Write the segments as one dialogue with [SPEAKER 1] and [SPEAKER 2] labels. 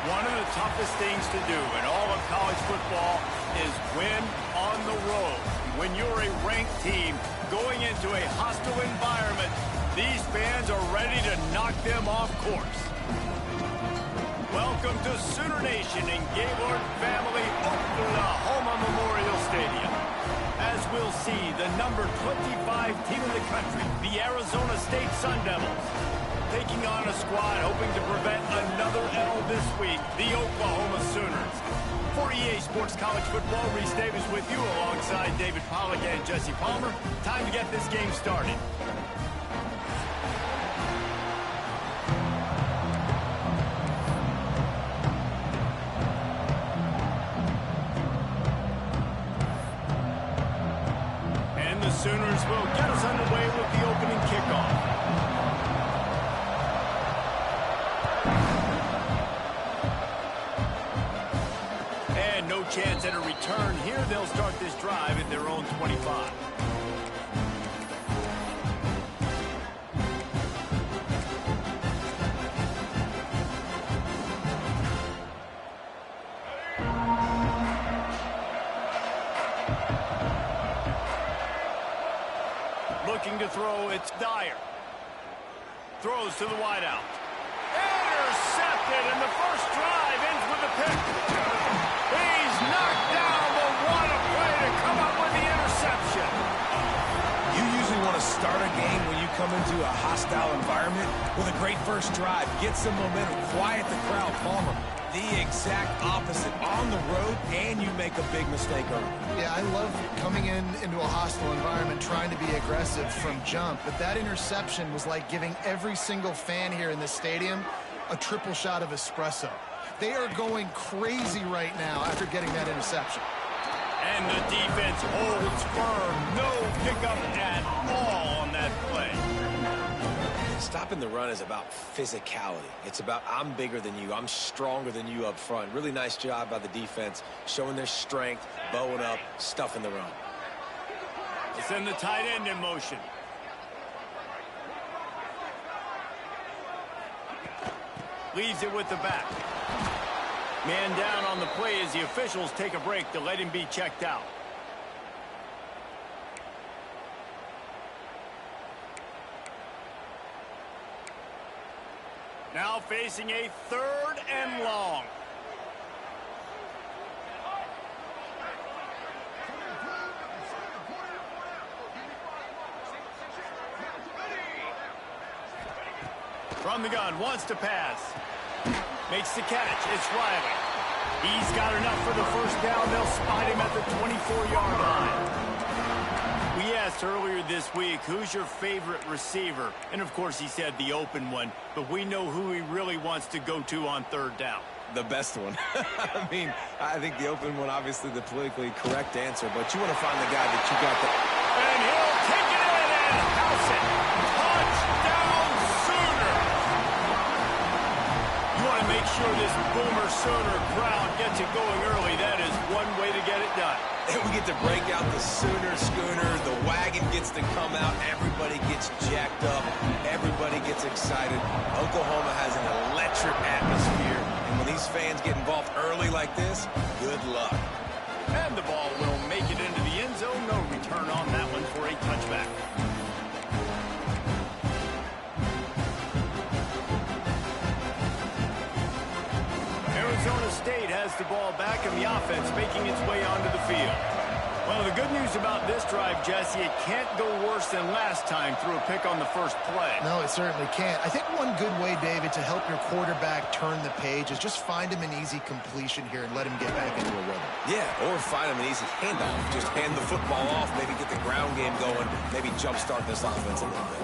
[SPEAKER 1] One of the toughest things to do in all of college football is win on the road. When you're a ranked team going into a hostile environment, these fans are ready to knock them off course. Welcome to Sooner Nation in Gaylord Family Oklahoma Memorial Stadium. As we'll see, the number 25 team in the country, the Arizona State Sun Devils, taking on a squad hoping to prevent another L this week, the Oklahoma Sooners. For EA Sports College Football, Reese Davis with you alongside David Pollack and Jesse Palmer. Time to get this game started. And the Sooners will get us underway with the opening kickoff. Chance at a return here. They'll start this drive at their own 25. Looking to throw, it's Dyer. Throws to the wideout. Intercepted, and the first drive ends with a pick. He's knocked down, but what a play to come up with the interception.
[SPEAKER 2] You usually want to start a game when you come into a hostile environment with a great first drive. Get some momentum, quiet the crowd. Palmer, the exact opposite. On the road, and you make a big mistake early.
[SPEAKER 3] Yeah, I love coming into a hostile environment, trying to be aggressive from jump, but that interception was like giving every single fan here in this stadium a triple shot of espresso. They are going crazy right now after getting that interception.
[SPEAKER 1] And the defense holds firm. No pickup at all on that play.
[SPEAKER 2] Stopping the run is about physicality. It's about I'm bigger than you. I'm stronger than you up front. Really nice job by the defense, showing their strength, bowing up, stuffing the run.
[SPEAKER 1] They send the tight end in motion. Leaves it with the back. Man down on the play as the officials take a break to let him be checked out. Now facing a 3rd and long. From the gun, wants to pass. Makes the catch. It's Riley. He's got enough for the first down. They'll spot him at the 24-yard line. We asked earlier this week, who's your favorite receiver? And, of course, he said the open one. But we know who he really wants to go to on 3rd down.
[SPEAKER 2] The best one. I mean, I think the open one, obviously the politically correct answer. But you want to find the guy that you got the...
[SPEAKER 1] And he'll take it in and house it. Touchdown, Sooner. You want to make sure this Boomer Sooner crowd gets it going early. That is one way to get it done.
[SPEAKER 2] And we get to break out the Sooner schooner. The wagon gets to come out. Everybody gets jacked up. Everybody gets excited. Oklahoma has an electric atmosphere. And when these fans get involved early like this, good luck.
[SPEAKER 1] And the ball will make it into the end zone. No return on that one for a touchback. Arizona State has the ball back and the offense making its way onto the field. Well, the good news about this drive, Jesse, it can't go worse than last time through a pick on the first play.
[SPEAKER 3] No, it certainly can't. I think one good way, David, to help your quarterback turn the page is just find him an easy completion here and let him get back into a rhythm.
[SPEAKER 2] Yeah, or find him an easy handoff. Just hand the football off, maybe get the ground game going, maybe jumpstart this offense a little bit.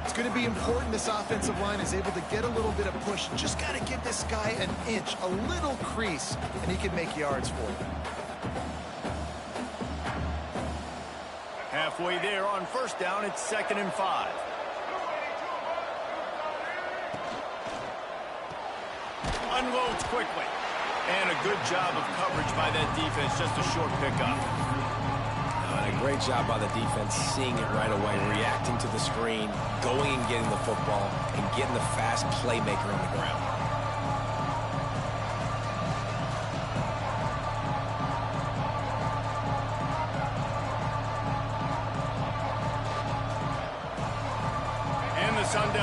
[SPEAKER 3] It's going to be important this offensive line is able to get a little bit of push. Just got to give this guy an inch, a little crease, and he can make yards for you.
[SPEAKER 1] Halfway there on first down, it's 2nd and 5. Unloads quickly. And a good job of coverage by that defense, just a short pickup.
[SPEAKER 2] And a great job by the defense seeing it right away, reacting to the screen, going and getting the football, and getting the fast playmaker on the ground.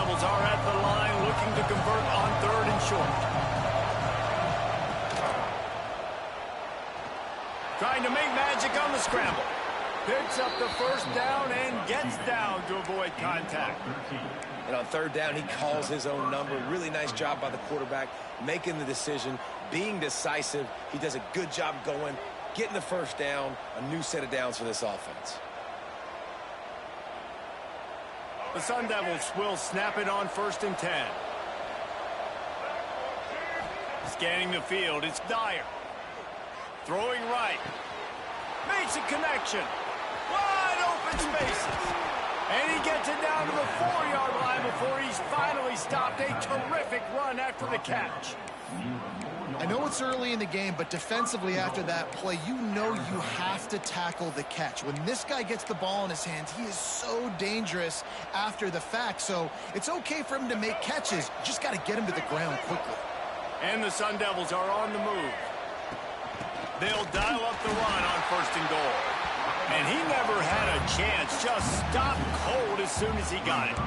[SPEAKER 1] Devils are at the line looking to convert on 3rd and short. Trying to make magic on the scramble. Picks up the first down and gets down to avoid contact.
[SPEAKER 2] And on 3rd down, he calls his own number. Really nice job by the quarterback, making the decision, being decisive. He does a good job going, getting the first down, a new set of downs for this offense.
[SPEAKER 1] The Sun Devils will snap it on 1st and 10. Scanning the field, it's Dyer. Throwing right. Makes a connection. Wide open spaces. And he gets it down to the 4-yard line before he's finally stopped. A terrific run after the catch.
[SPEAKER 3] I know it's early in the game, but defensively after that play, you know you have to tackle the catch. When this guy gets the ball in his hands, he is so dangerous after the fact. So it's okay for him to make catches. Just got to get him to the ground quickly.
[SPEAKER 1] And the Sun Devils are on the move. They'll dial up the run on 1st and goal. And he never had a chance. Just stopped cold as soon as he got it.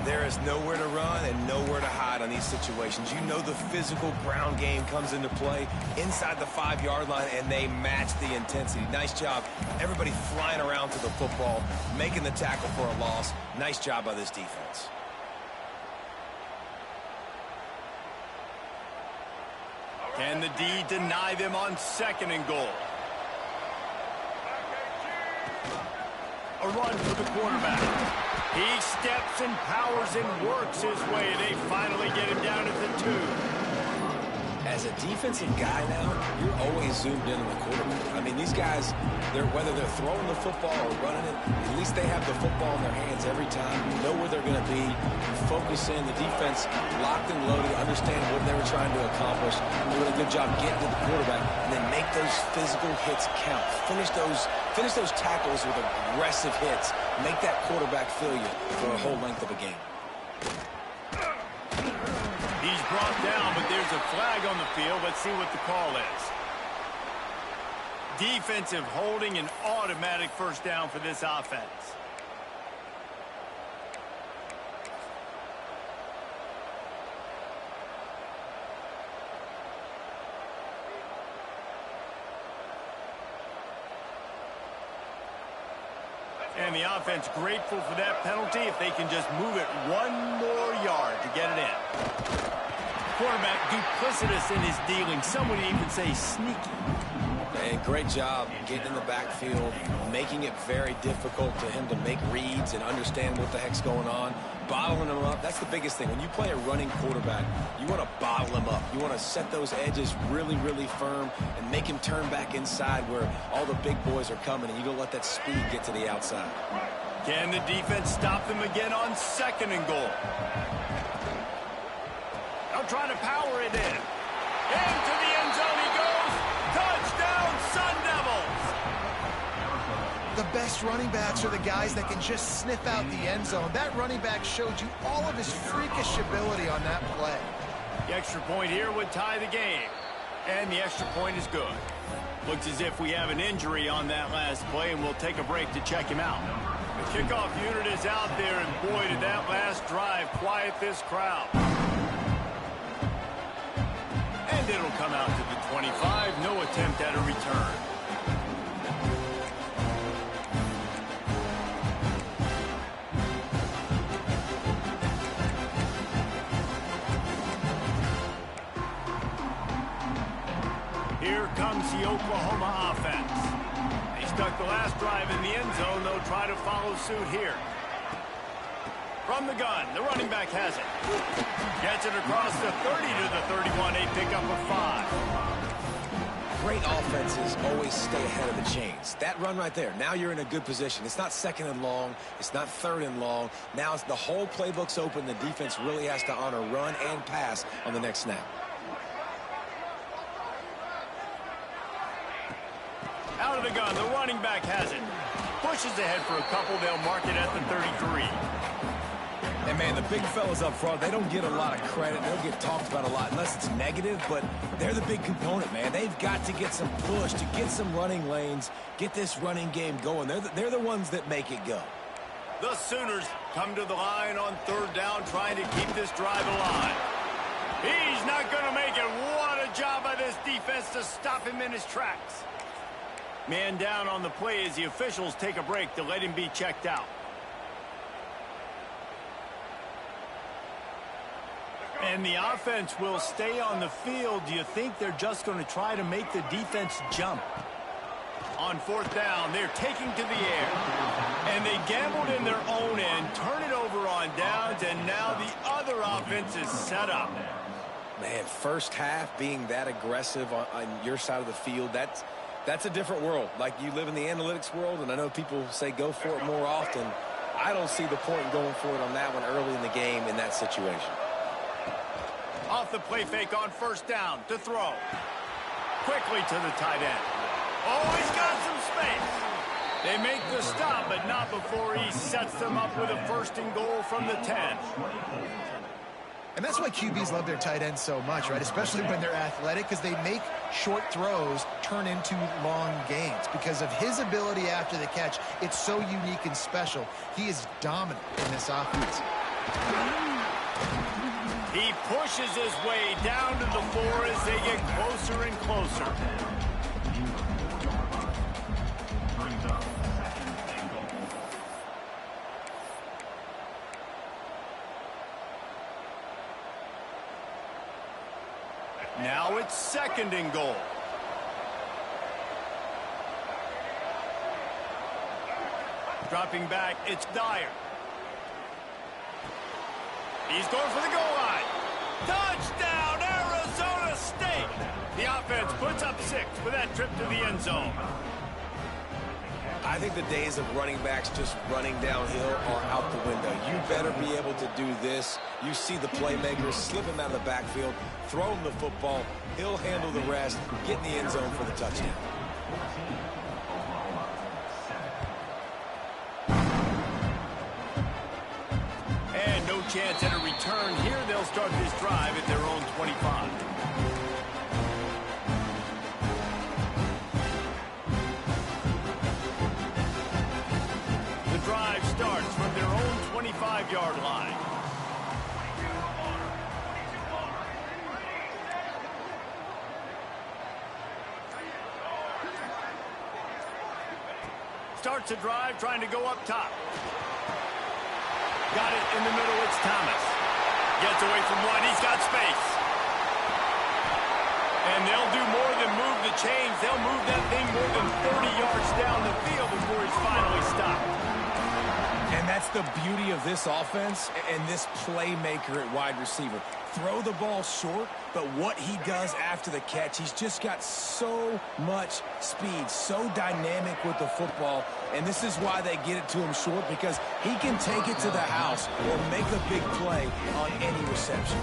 [SPEAKER 2] There is nowhere to run and nowhere to hide on these situations. You know the physical ground game comes into play inside the 5-yard line, and they match the intensity. Nice job. Everybody flying around to the football, making the tackle for a loss. Nice job by this defense.
[SPEAKER 1] Can the D deny them on 2nd and goal? A run for the quarterback. He steps and powers and works his way. They finally get him down at the 2.
[SPEAKER 2] As a defensive guy now, you're always zoomed in on the quarterback. I mean, these guys, whether they're throwing the football or running it, at least they have the football in their hands every time. You know where they're going to be. You focus in. The defense locked and loaded, understand what they were trying to accomplish, doing a good job getting to the quarterback, and then make those physical hits count. Finish those tackles with aggressive hits. Make that quarterback feel you for a whole length of a game.
[SPEAKER 1] He's brought down, but there's a flag on the field. Let's see what the call is. Defensive holding, an automatic first down for this offense. And the offense grateful for that penalty if they can just move it 1 more yard to get it in. Quarterback duplicitous in his dealing. Some would even say sneaky.
[SPEAKER 2] And great job getting in the backfield, making it very difficult to him to make reads and understand what the heck's going on. Bottling him up, that's the biggest thing. When you play a running quarterback, you want to bottle him up. You want to set those edges really, really firm and make him turn back inside where all the big boys are coming, and you don't let that speed get to the outside.
[SPEAKER 1] Can the defense stop them again on 2nd and goal? They'll try to power it in. Into the end zone he goes. Touchdown, Sun Devils!
[SPEAKER 3] The best running backs are the guys that can just sniff out the end zone. That running back showed you all of his freakish ability on that play.
[SPEAKER 1] The extra point here would tie the game. And the extra point is good. Looks as if we have an injury on that last play, and we'll take a break to check him out. The kickoff unit is out there, and boy, did that last drive quiet this crowd. And it'll come out to the 25. No attempt at a return. Here comes the Oklahoma offense. They stuck the last drive in the end zone. They'll try to follow suit here. From the gun, the running back has it. Gets it across the 30 to the 31. A pickup of 5.
[SPEAKER 2] Great offenses always stay ahead of the chains. That run right there, now you're in a good position. It's not 2nd and long. It's not 3rd and long. Now it's the whole playbook's open. The defense really has to honor run and pass on the next snap.
[SPEAKER 1] Out of the gun, the running back has it. Pushes ahead for a couple. They'll mark it at the 33.
[SPEAKER 2] And, man, the big fellas up front, they don't get a lot of credit. They don't get talked about a lot unless it's negative, but they're the big component, man. They've got to get some push, to get some running lanes, get this running game going. They're the ones that make it go.
[SPEAKER 1] The Sooners Come to the line on third down, trying to keep this drive alive. He's not going to make it. What a job by this defense to stop him in his tracks. Man down on the play as the officials take a break to let him be checked out. And the offense will stay on the field. Do you think they're just going to try to make the defense jump? On fourth down, they're taking to the air. And they gambled in their own end, turn it over on downs, and now the other offense is set up.
[SPEAKER 2] Man, first half being that aggressive on your side of the field, that's a different world. Like, you live in the analytics world, and I know people say go for it more often. I don't see the point in going for it on that one early in the game in that situation.
[SPEAKER 1] Off the play fake on first down to throw. Quickly to the tight end. Oh, he's got some space. They make the stop, but not before he sets them up with a first and goal from the 10.
[SPEAKER 3] And that's why QBs love their tight ends so much, right? Especially when they're athletic, because they make short throws turn into long gains. Because of his ability after the catch, it's so unique and special. He is dominant in this offense.
[SPEAKER 1] He pushes his way down to the floor as they get closer and closer. Now it's second and goal. Dropping back, it's Dyer. He's going for the goal line. Touchdown, Arizona State! The offense puts up 6 with that trip to the end zone.
[SPEAKER 2] I think the days of running backs just running downhill are out the window. You better be able to do this. You see the playmakers slip him out of the backfield, throw him the football, he'll handle the rest, get in the end zone for the touchdown.
[SPEAKER 1] And no chance at a return here. They'll start this drive at their own 25. The drive starts from their own 25-yard line. Starts a drive trying to go up top. Got it in the middle, it's Thomas. Gets away from one, he's got space. And they'll do more than move the chains. They'll move that thing more than 30 yards down the field before he's finally stopped.
[SPEAKER 2] And that's the beauty of this offense and this playmaker at wide receiver. Throw the ball short, but what he does after the catch, he's just got so much speed, so dynamic with the football, and this is why they get it to him short, because he can take it to the house or make a big play on any reception.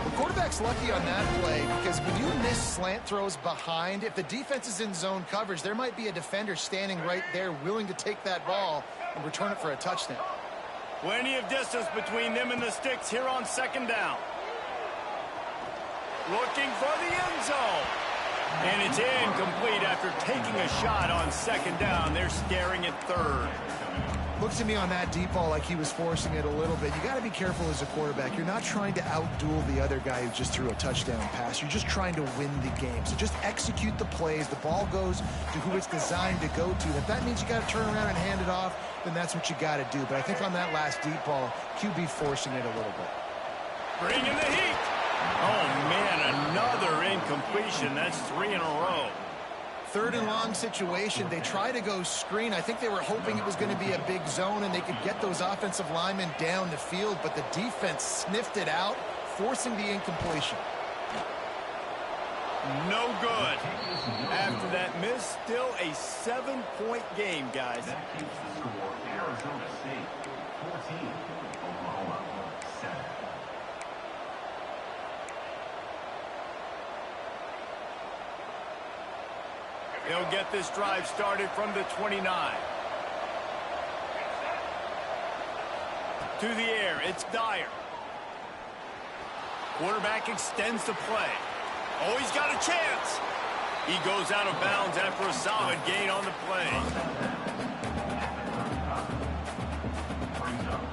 [SPEAKER 3] The quarterback's lucky on that play because when you miss slant throws behind, if the defense is in zone coverage, there might be a defender standing right there willing to take that ball and return it for a touchdown.
[SPEAKER 1] Plenty of distance between them and the sticks here on second down. Looking for the end zone. And it's incomplete after taking a shot on second down. They're staring at third.
[SPEAKER 3] Looks to me on that deep ball like he was forcing it a little bit. You got to be careful as a quarterback. You're not trying to outduel the other guy who just threw a touchdown pass. You're just trying to win the game. So just execute the plays. The ball goes to who it's designed to go to. If that means you got to turn around and hand it off, then that's what you got to do. But I think on that last deep ball, QB forcing it a little bit.
[SPEAKER 1] Bringing the heat. Oh, man, another incompletion. That's 3 in a row.
[SPEAKER 3] Third and long situation. They try to go screen. I think they were hoping it was going to be a big zone and they could get those offensive linemen down the field, but the defense sniffed it out, forcing the incompletion.
[SPEAKER 1] No good. After that miss, still a 7-point game, guys.
[SPEAKER 4] That keeps the score Arizona State 14, Oklahoma 7.
[SPEAKER 1] They'll get this drive started from the 29. To the air, it's Dyer. Quarterback extends the play. Oh, he's got a chance. He goes out of bounds after a solid gain on the play.
[SPEAKER 4] Brings up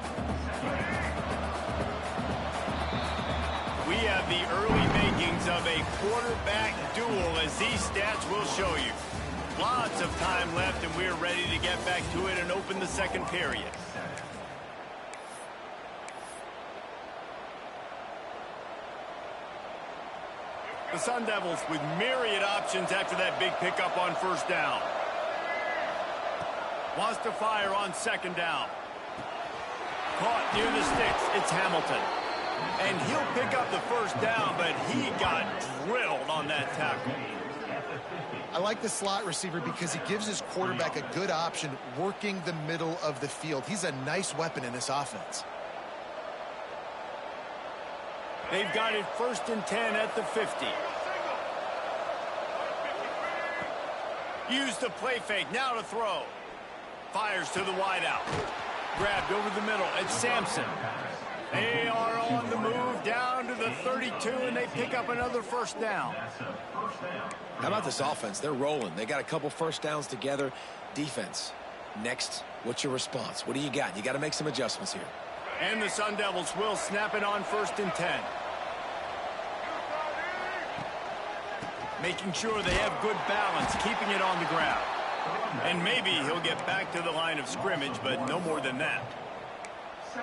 [SPEAKER 1] have the early makings of a quarterback duel, as these stats will show you. Lots of time left, and we're ready to get back to it and open the second period. The Sun Devils with myriad options after that big pickup on first down. Wants to fire on second down. Caught near the sticks. It's Hamilton. And he'll pick up the first down, but he got drilled on that tackle.
[SPEAKER 3] I like the slot receiver because he gives his quarterback a good option working the middle of the field. He's a nice weapon in this offense.
[SPEAKER 1] They've got it 1st and 10 at the 50. Use the play fake. Now to throw. Fires to the wideout. Grabbed over the middle. It's Sampson. They are on the move down to the 32, and they pick up another first down.
[SPEAKER 2] How about this offense? They're rolling. They got a couple first downs together. Defense. Next, what's your response? What do you got? You got to make some adjustments here.
[SPEAKER 1] And the Sun Devils will snap it on 1st and 10. Making sure they have good balance, keeping it on the ground. And maybe he'll get back to the line of scrimmage, but no more than that.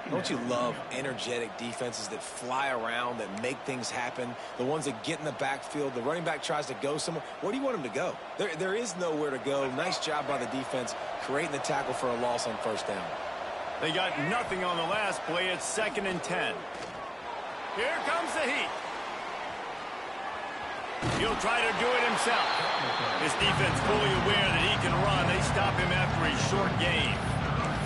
[SPEAKER 2] Don't you love energetic defenses that fly around, that make things happen? The ones that get in the backfield, the running back tries to go somewhere. Where do you want him to go? There is nowhere to go. Nice job by the defense creating the tackle for a loss on first down.
[SPEAKER 1] They got nothing on the last play. It's 2nd and 10. Here comes the heat. He'll try to do it himself. His defense fully aware that he can run. They stop him after a short game.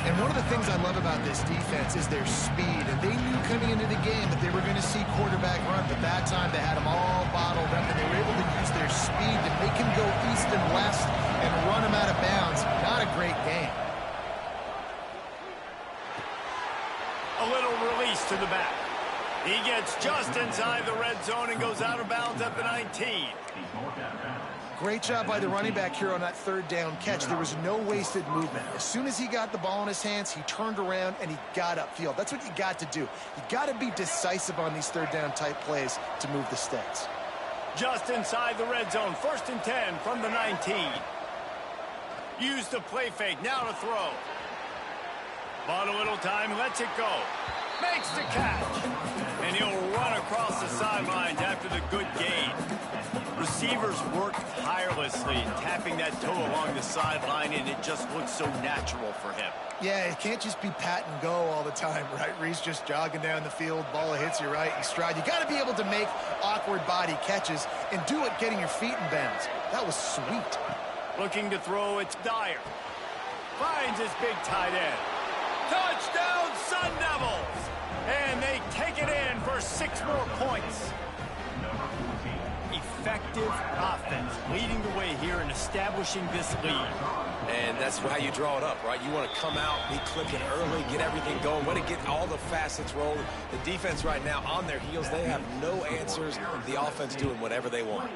[SPEAKER 3] And one of the things I love about this defense is their speed. And they knew coming into the game that they were going to see quarterback run, but that time they had them all bottled up, and they were able to use their speed to make him go east and west and run him out of bounds. Not a great game.
[SPEAKER 1] A little release to the back. He gets just inside the red zone and goes out of bounds at the 19.
[SPEAKER 3] Great job by the running back here on that 3rd down catch. There was no wasted movement. As soon as he got the ball in his hands, he turned around and he got upfield. That's what you got to do. You got to be decisive on these 3rd down type plays to move the sticks.
[SPEAKER 1] Just inside the red zone. 1st and 10 from the 19. Use the play fake. Now to throw. Bought a little time. Lets it go. Makes the catch. And he'll run across the sidelines after the good gain. Receivers worked tirelessly, tapping that toe along the sideline, and it just looks so natural for him.
[SPEAKER 3] Yeah, it can't just be pat and go all the time, right? Reese just jogging down the field, ball hits you right in stride. You got to be able to make awkward body catches and do it getting your feet in bounds. That was sweet.
[SPEAKER 1] Looking to throw, it's Dyer. Finds his big tight end. Touchdown, Sun Devils! And they take it in for 6 more points. Effective offense leading the way here and establishing this lead.
[SPEAKER 2] And that's how you draw it up, right? You want to come out, be clicking early, get everything going, want to get all the facets rolled. The defense right now on their heels, they have no answers. The offense doing whatever they want.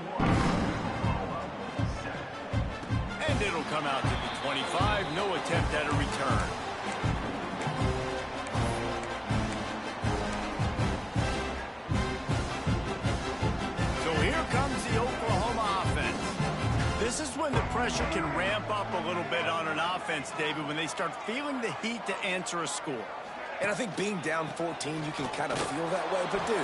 [SPEAKER 1] And it'll come out to the 25. No attempt at a return. This is when the pressure can ramp up a little bit on an offense, David, when they start feeling the heat to answer a score.
[SPEAKER 2] And I think being down 14, you can kind of feel that way. But, dude,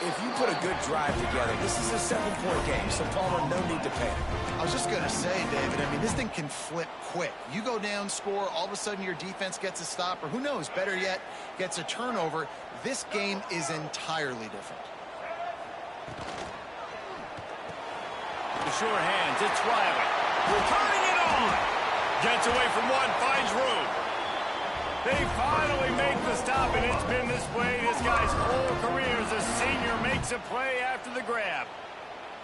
[SPEAKER 2] if you put a good drive together, this is a 7-point game, so Palmer, no need to panic.
[SPEAKER 3] I was just going to say, David, I mean, this thing can flip quick. You go down, score, all of a sudden your defense gets a stop, or who knows, better yet, gets a turnover. This game is entirely different.
[SPEAKER 1] The sure hands, it's Riley. Turning it on. Gets away from one, finds room. They finally make the stop, and it's been this way this guy's whole career as a senior. Makes a play after the grab.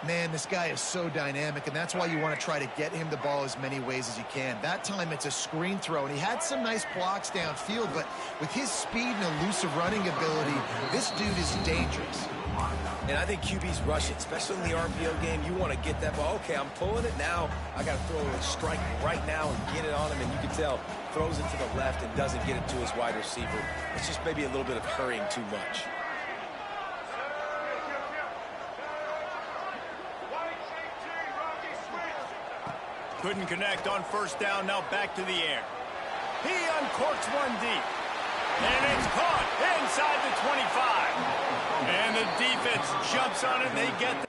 [SPEAKER 3] Man, this guy is so dynamic, and that's why you want to try to get him the ball as many ways as you can. That time it's a screen throw, and he had some nice blocks downfield, but with his speed and elusive running ability, this dude is dangerous.
[SPEAKER 2] And I think QB's rushing, especially in the RPO game. You want to get that ball. Okay, I'm pulling it now. I got to throw a strike right now and get it on him. And you can tell, throws it to the left and doesn't get it to his wide receiver. It's just maybe a little bit of hurrying too much.
[SPEAKER 1] Couldn't connect on first down. Now back to the air. He uncorks one deep. And it's caught inside the 25. And the defense jumps on it, and they get the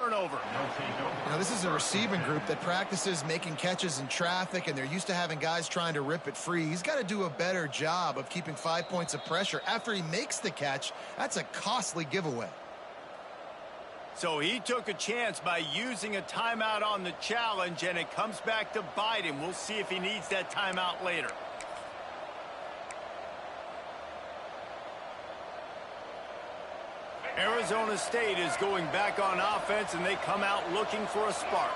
[SPEAKER 1] turnover.
[SPEAKER 3] Now, this is a receiving group that practices making catches in traffic, and they're used to having guys trying to rip it free. He's got to do a better job of keeping 5 points of pressure after he makes the catch. That's a costly giveaway.
[SPEAKER 1] So he took a chance by using a timeout on the challenge, and it comes back to bite him. We'll see if he needs that timeout later. Arizona State is going back on offense, and they come out looking for a spark.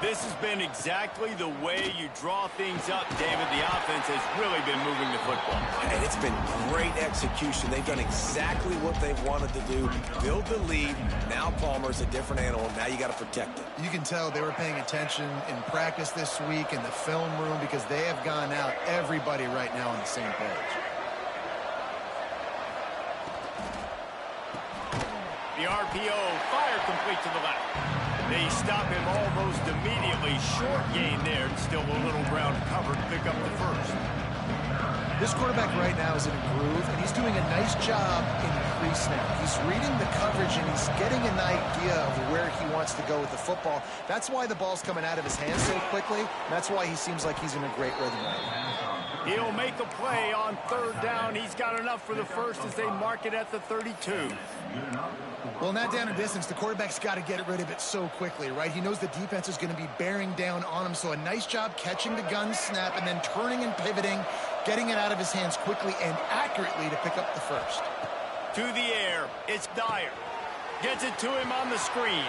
[SPEAKER 1] This has been exactly the way you draw things up, David. The offense has really been moving the football.
[SPEAKER 2] And it's been great execution. They've done exactly what they've wanted to do. Build the lead. Now Palmer's a different animal. Now you got to protect it.
[SPEAKER 3] You can tell they were paying attention in practice this week in the film room because they have gone out, everybody right now on the same page.
[SPEAKER 1] The RPO, fire complete to the left. They stop him almost immediately. Short gain there, and still a little ground covered to pick up the first.
[SPEAKER 3] This quarterback right now is in a groove, and he's doing a nice job in crease now. He's reading the coverage, and he's getting an idea of where he wants to go with the football. That's why the ball's coming out of his hands so quickly. That's why he seems like he's in a great rhythm right now.
[SPEAKER 1] He'll make a play on third down. He's got enough for the first as they mark it at the 32.
[SPEAKER 3] Well, in that down and distance, the quarterback's got to get rid of it so quickly, right? He knows the defense is going to be bearing down on him, so a nice job catching the gun snap and then turning and pivoting, getting it out of his hands quickly and accurately to pick up the first.
[SPEAKER 1] To the air, it's Dyer. Gets it to him on the screen.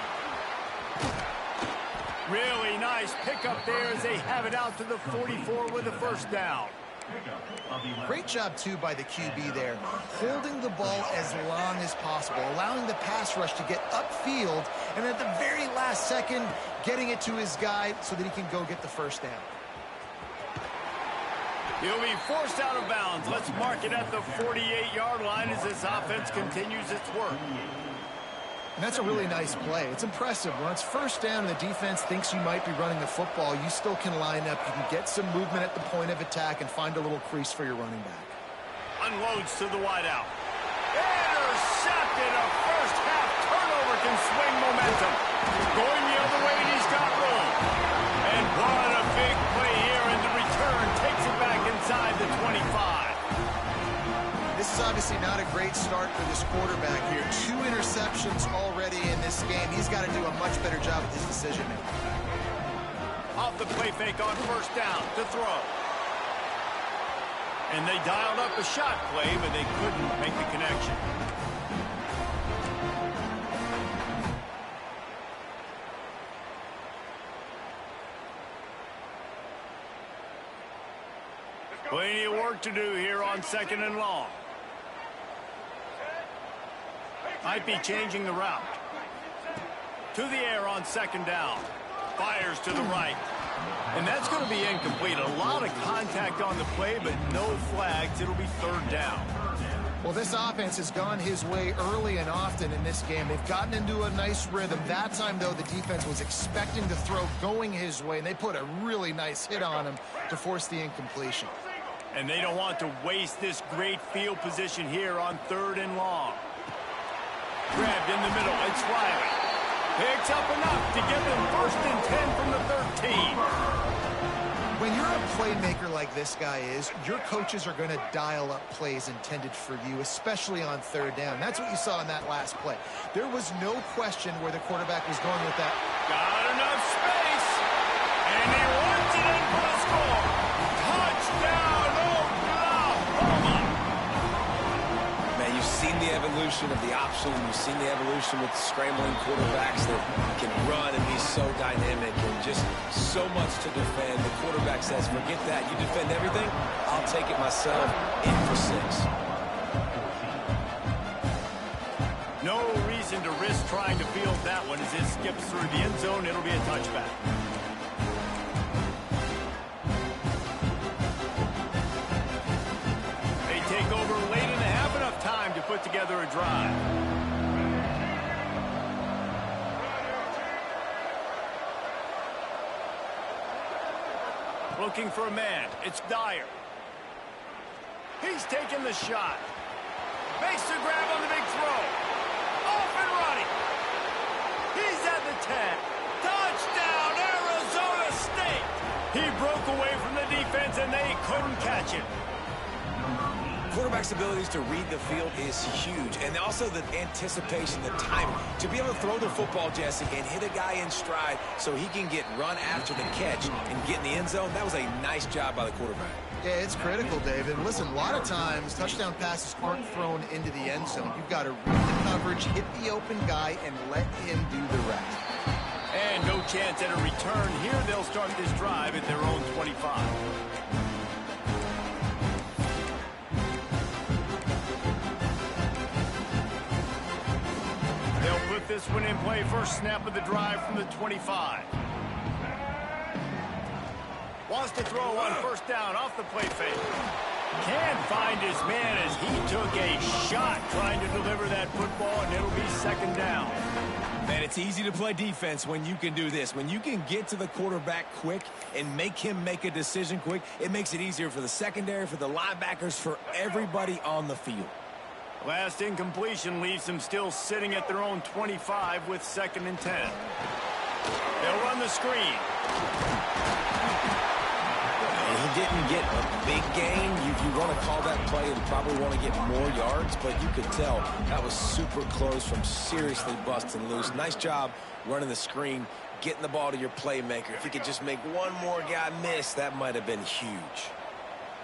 [SPEAKER 1] Really nice pickup there as they have it out to the 44 with a first down.
[SPEAKER 3] Great job, too, by the QB there, holding the ball as long as possible, allowing the pass rush to get upfield, and at the very last second, getting it to his guy so that he can go get the first down.
[SPEAKER 1] He'll be forced out of bounds. Let's mark it at the 48-yard line as this offense continues its work.
[SPEAKER 3] And that's a really nice play. It's impressive. When it's first down and the defense thinks you might be running the football, you still can line up. You can get some movement at the point of attack and find a little crease for your running back.
[SPEAKER 1] Unloads to the wideout. Intercepted. A first-half turnover can swing momentum. Going the other way, and he's got room. And what a big play here, and the return takes it back inside the 25.
[SPEAKER 3] This is obviously not a great start for this quarterback here. 2 interceptions already in this game. He's got to do a much better job with his decision-making.
[SPEAKER 1] Off the play fake on first down to throw. And they dialed up a shot play, but they couldn't make the connection. Plenty of work to do here on second and long. Might be changing the route. To the air on second down. Fires to the right. And that's going to be incomplete. A lot of contact on the play, but no flags. It'll be third down.
[SPEAKER 3] Well, this offense has gone his way early and often in this game. They've gotten into a nice rhythm. That time, though, the defense was expecting the throw going his way, and they put a really nice hit on him to force the incompletion.
[SPEAKER 1] And they don't want to waste this great field position here on third and long. Grabbed in the middle. It's Riley. Picks up enough to give them 1st and 10 from the 13.
[SPEAKER 3] When you're a playmaker like this guy is, your coaches are going to dial up plays intended for you, especially on third down. That's what you saw in that last play. There was no question where the quarterback was going with that.
[SPEAKER 1] Got enough space, and he runs it in for the score. Touchdown, Oklahoma!
[SPEAKER 2] Man, you've seen the evolution of the option. You've seen the evolution with scrambling quarterbacks that can run and be so dynamic and just so much to defend. The quarterback says, forget that. You defend everything, I'll take it myself. In for 6.
[SPEAKER 1] No reason to risk trying to field that one as it skips through the end zone. It'll be a touchback. They take over late in the half, enough time to put together a drive. Looking for a man. It's Dyer. He's taking the shot. Makes the grab on the big throw. Off and running. He's at the 10. Touchdown, Arizona State. He broke away from the defense, and they couldn't catch him.
[SPEAKER 2] Quarterback's abilities to read the field is huge, and also the anticipation, the timing. To be able to throw the football, Jesse, and hit a guy in stride so he can get run after the catch and get in the end zone, that was a nice job by the quarterback.
[SPEAKER 3] Yeah, it's critical, David. Listen, a lot of times touchdown passes aren't thrown into the end zone. You've got to read the coverage, hit the open guy, and let him do the rest.
[SPEAKER 1] And no chance at a return. Here they'll start this drive at their own 25. They'll put this one in play. First snap of the drive from the 25. Wants to throw on first down off the play fake. Can't find his man as he took a shot trying to deliver that football, and it'll be second down.
[SPEAKER 2] Man, it's easy to play defense when you can do this. When you can get to the quarterback quick and make him make a decision quick, it makes it easier for the secondary, for the linebackers, for everybody on the field.
[SPEAKER 1] Last incompletion leaves them still sitting at their own 25 with 2nd and 10. They'll run the screen.
[SPEAKER 2] He didn't get a big gain. You want to call that play and probably want to get more yards, but you could tell that was super close from seriously busting loose. Nice job running the screen, getting the ball to your playmaker. If he could just make one more guy miss, that might have been huge.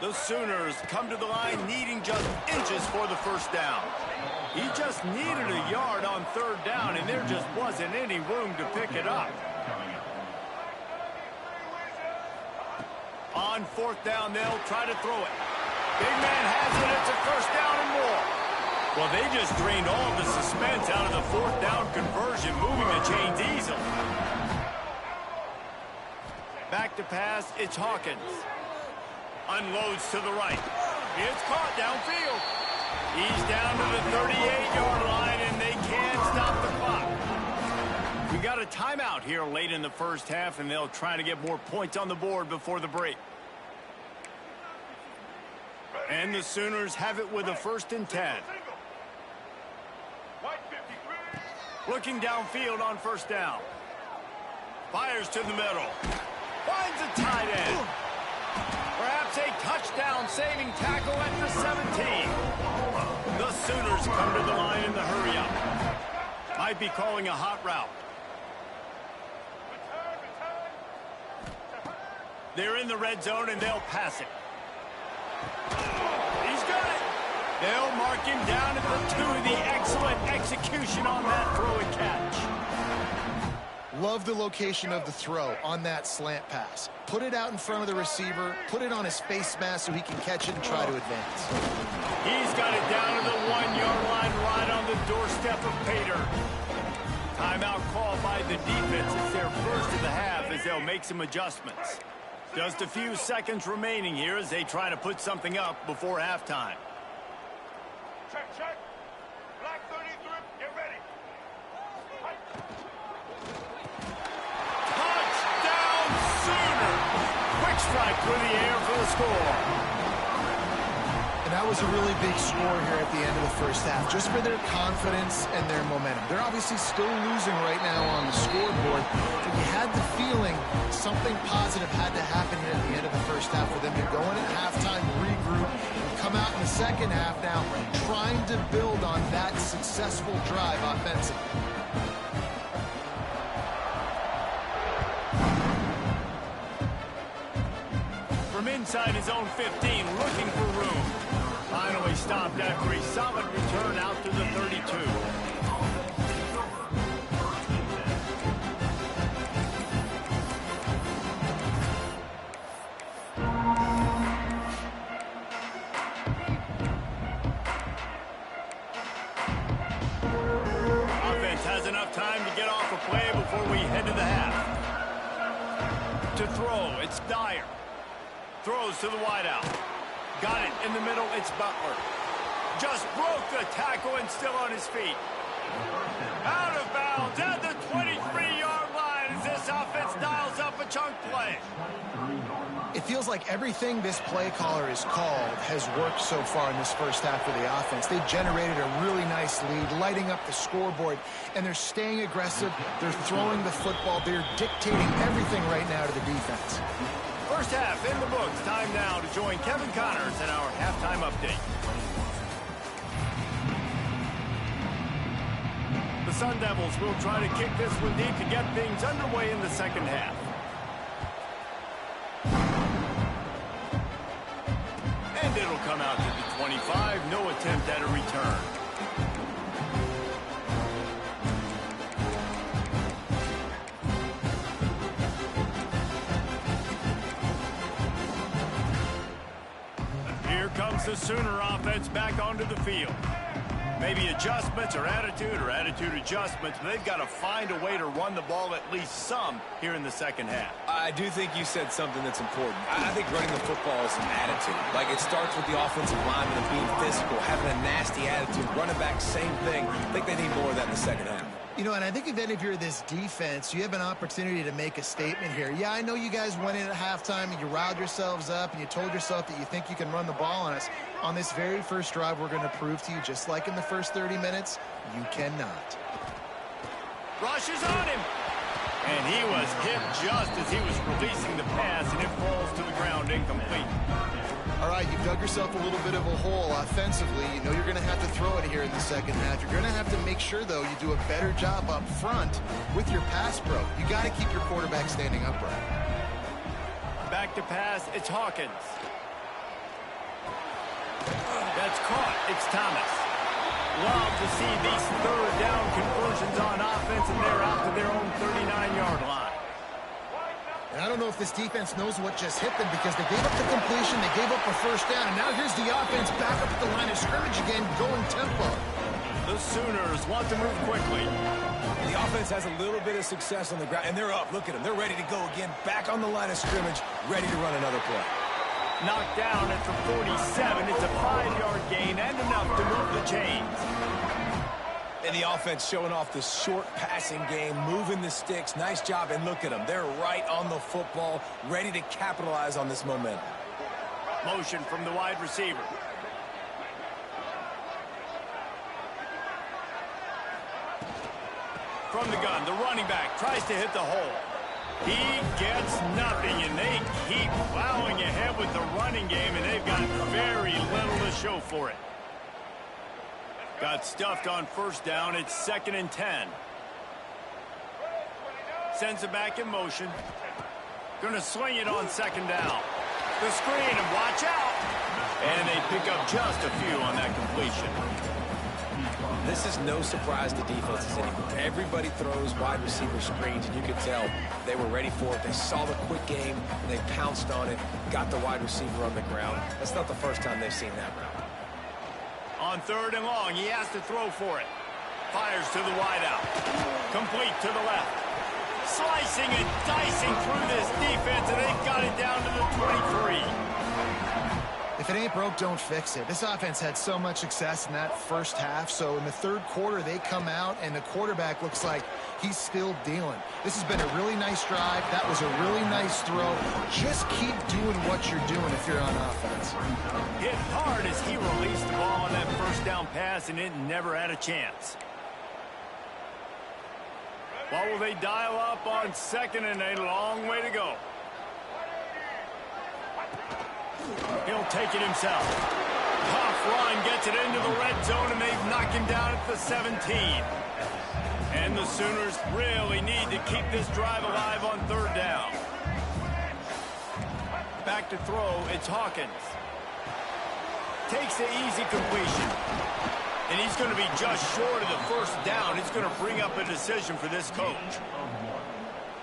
[SPEAKER 1] The Sooners come to the line needing just inches for the first down. He just needed a yard on third down, and there just wasn't any room to pick it up. On fourth down, they'll try to throw it. Big man has it. It's a first down and more. Well, they just drained all of the suspense out of the fourth down conversion, moving the chains easily. Back to pass, it's Hawkins. Unloads to the right. It's caught downfield. He's down to the 38-yard line, and they can't stop the clock. We got a timeout here late in the first half, and they'll try to get more points on the board before the break. And the Sooners have it with a 1st and 10. Looking downfield on first down. Fires to the middle. Finds a tight end. Perhaps a touchdown-saving tackle at the 17. The Sooners come to the line in the hurry-up. Might be calling a hot route. They're in the red zone, and they'll pass it. He's got it. They'll mark him down at the 2. The excellent execution on that throw and catch.
[SPEAKER 3] Love the location of the throw on that slant pass. Put it out in front of the receiver, put it on his face mask so he can catch it and try to advance.
[SPEAKER 1] He's got it down to the 1-yard line right on the doorstep of Pater. Timeout called by the defense. It's their first of the half as they'll make some adjustments. Just a few seconds remaining here as they try to put something up before halftime.
[SPEAKER 5] Check. Black 33, get ready.
[SPEAKER 1] Touchdown, Sooner! Quick strike through the air for the score.
[SPEAKER 3] And that was a really big score here at the end of the first half, just for their confidence and their momentum. They're obviously still losing right now on the scoreboard, but you had the feeling something positive had to happen here at the end of the first half for them to go in at halftime, regroup, and come out in the second half now trying to build on that successful drive offensively.
[SPEAKER 1] From inside his own 15, looking for room. Finally stopped after a solid return out to the 32. Offense has enough time to get off a play before we head to the half. To throw, it's Dyer. Throws to the wideout. Got it in the middle, it's Butler. Just broke the tackle and still on his feet. Out of bounds at the 23-yard line as this offense dials up a chunk play.
[SPEAKER 3] It feels like everything this play caller has called has worked so far in this first half for the offense. They've generated a really nice lead, lighting up the scoreboard, and they're staying aggressive. They're throwing the football. They're dictating everything right now to the defense.
[SPEAKER 1] First half in the books. Time now to join Kevin Connors in our halftime update. The Sun Devils will try to kick this one deep to get things underway in the second half. And it'll come out to the 25. No attempt at a return. Here comes the Sooner offense back onto the field. Maybe adjustments or attitude adjustments, but they've got to find a way to run the ball at least some here in the second half.
[SPEAKER 2] I do think you said something that's important. I think running the football is an attitude. Like, it starts with the offensive lineman and being physical, having a nasty attitude. Running back, same thing. I think they need more of that in the second half.
[SPEAKER 3] You know, and I think if you're this defense, you have an opportunity to make a statement here. Yeah, I know you guys went in at halftime and you riled yourselves up and you told yourself that you think you can run the ball on us. On this very first drive, we're going to prove to you, just like in the first 30 minutes, you cannot.
[SPEAKER 1] Rushes on him. And he was hit just as he was releasing the pass, and it falls to the ground incomplete.
[SPEAKER 3] All right, you've dug yourself a little bit of a hole offensively. You know you're going to have to throw it here in the second half. You're going to have to make sure, though, you do a better job up front with your pass pro. You got to keep your quarterback standing upright.
[SPEAKER 1] Back to pass, it's Hawkins. That's caught, it's Thomas. Love to see these third down conversions on offense, and they're out to their own 39-yard line.
[SPEAKER 3] And I don't know if this defense knows what just hit them, because they gave up the completion, they gave up a first down, and now here's the offense back up at the line of scrimmage again, going tempo.
[SPEAKER 1] The Sooners want to move quickly.
[SPEAKER 2] And the offense has a little bit of success on the ground, and they're up. Look at them. They're ready to go again, back on the line of scrimmage, ready to run another play.
[SPEAKER 1] Knocked down at the 47. It's a 5-yard gain and enough to move the chains.
[SPEAKER 2] And the offense showing off the short passing game, moving the sticks. Nice job, and look at them. They're right on the football, ready to capitalize on this momentum.
[SPEAKER 1] Motion from the wide receiver. From the gun, the running back tries to hit the hole. He gets nothing, and they keep plowing ahead with the running game, and they've got very little to show for it. Got stuffed on first down. It's 2nd and 10. Sends it back in motion. Gonna swing it on 2nd down. The screen, and watch out. And they pick up just a few on that completion.
[SPEAKER 2] This is no surprise to defenses anymore. Everybody throws wide receiver screens, and you could tell they were ready for it. They saw the quick game, and they pounced on it, got the wide receiver on the ground. That's not the first time they've seen that route.
[SPEAKER 1] On 3rd and long, he has to throw for it. Fires to the wideout. Complete to the left. Slicing and dicing through this defense, and they've got it down to the 23.
[SPEAKER 3] If it ain't broke, don't fix it. This offense had so much success in that first half, so in the third quarter, they come out, and the quarterback looks like he's still dealing. This has been a really nice drive. That was a really nice throw. Just keep doing what you're doing if you're on offense.
[SPEAKER 1] hit hard as he released the ball on that first down pass, and it never had a chance. What will they dial up on second and a long way to go? He'll take it himself. Tough run gets it into the red zone, and they've knocked him down at the 17. And the Sooners really need to keep this drive alive on third down. Back to throw, it's Hawkins. Takes the easy completion. And he's going to be just short of the first down. It's going to bring up a decision for this coach.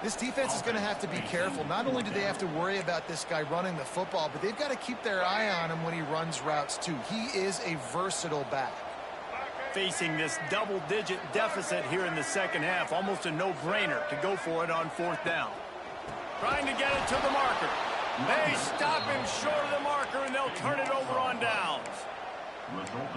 [SPEAKER 3] This defense is going to have to be careful. Not only do they have to worry about this guy running the football, but they've got to keep their eye on him when he runs routes too. He is a versatile back.
[SPEAKER 1] Facing this double-digit deficit here in the second half, almost a no-brainer to go for it on fourth down. Trying to get it to the marker. They stop him short of the marker, and they'll turn it over on downs.